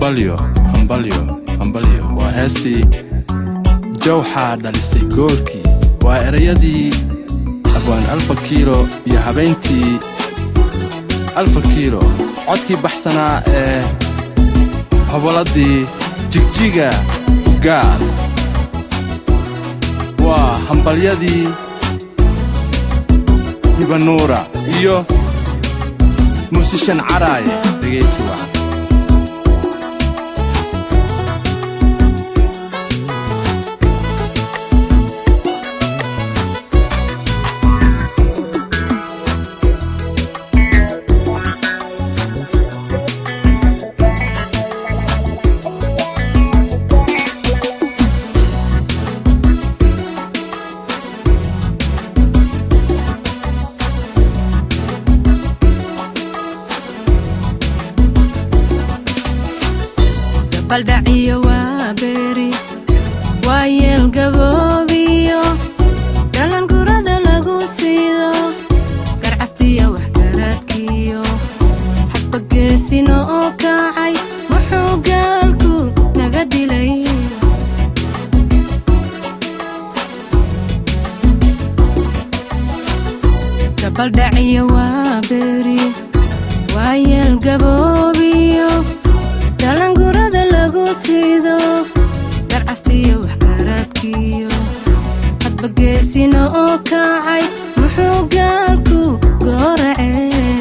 hambalyo waa heestii jawxa dhalisay goolkii waa erayadii abwaan alfa kiilo iyo habeentii alfa kiilo codkii baxsanaa ee hoboladii jigjiga ugaad waa hambalyadii hibanuura iyo musishan caraaye dhegeysi wacan baldhaciyo waa beeri waa yeel gaboobiyo dhalan gurada lagu siido garcastiya wax garaadkiyo xabba geesino oo kacay muxuu gaalku naga dilay baldhaciyo waa beeri waa yeel gaboobiyo dhalan gurada lagu siido garcastiyo wax garaadkiyo hadba geesino oo kacay muxuu gaalku gooracee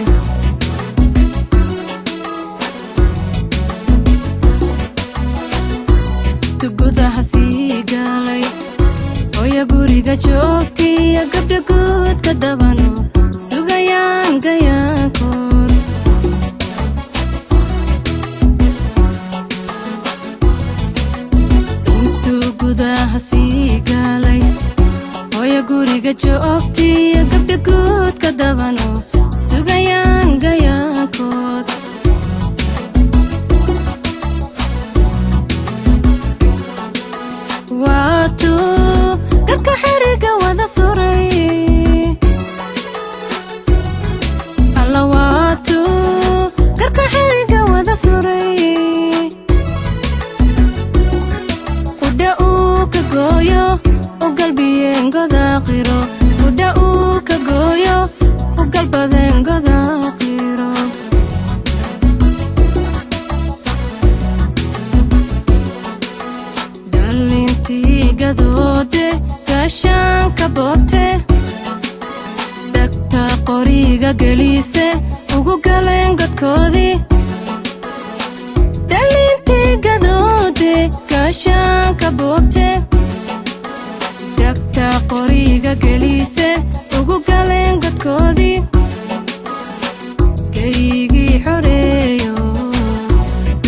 tugudaha sii gaalay hooya guriga joogtiyo gabdha guudka dabano sugayaan gayaankood gudaha sii gaalay hooya guriga joogtiyo gabdha guudka dabano sugayaan gayaankood waatu garka xiriga wada suray alla waatu garka xiriga wada suray goyo u galbiyeen godaaqiro mudda uu ka gooyo u galbadeen godaaqiro dhalintii gadoode gaashaanka boobte dhagta qoriga gelise ugu galeen godkoodii dhalintii gadoode gaashaanka boobte dagta qoriga gelise ugu galeen godkoodii gaygii xoreeyo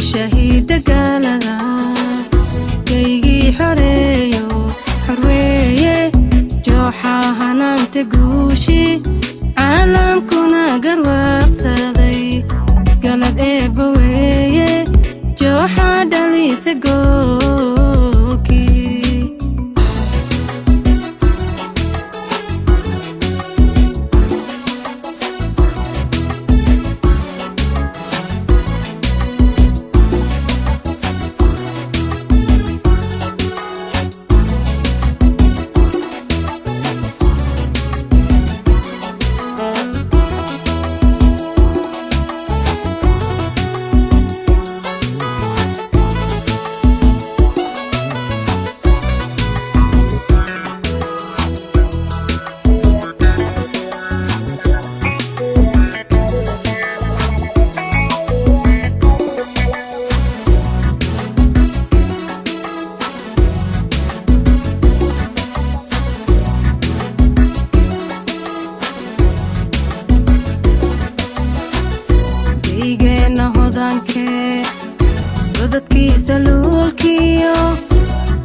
shahiida gaalada gaygii xoreeyo xorweeye jooxa hanaanta guushi caalamkuna garwaaqsaday galad eebba weeye jooxa dhalisa goolkii godadkiisa luulkiyo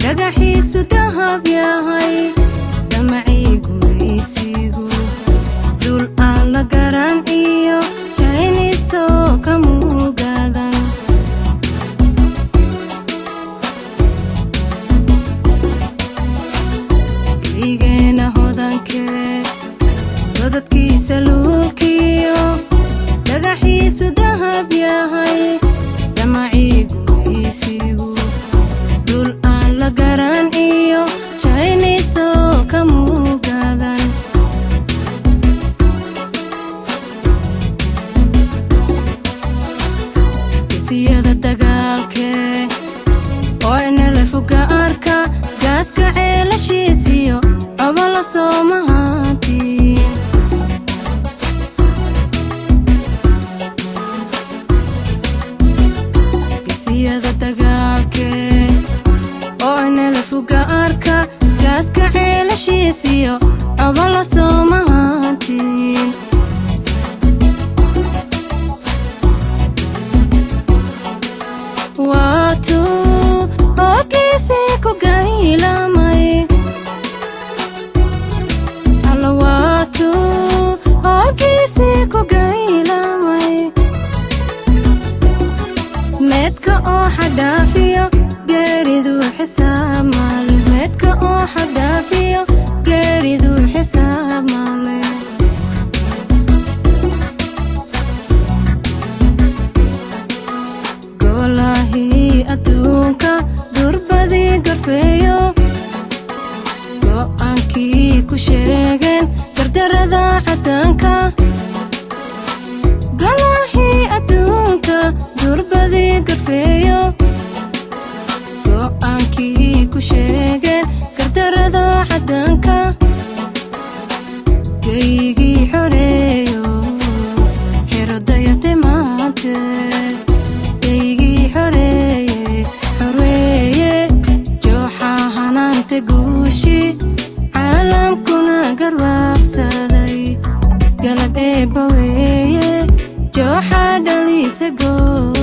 dhagaxiisu dahab yahay damacii gumaysigu dul aan la garan iyo jaynisoo ka muugadan keygeena hodankee godadkiisa luulkiyo dhagaxiisu dahab yahay damacii galad eebba weeye jooxa dhaliisa gool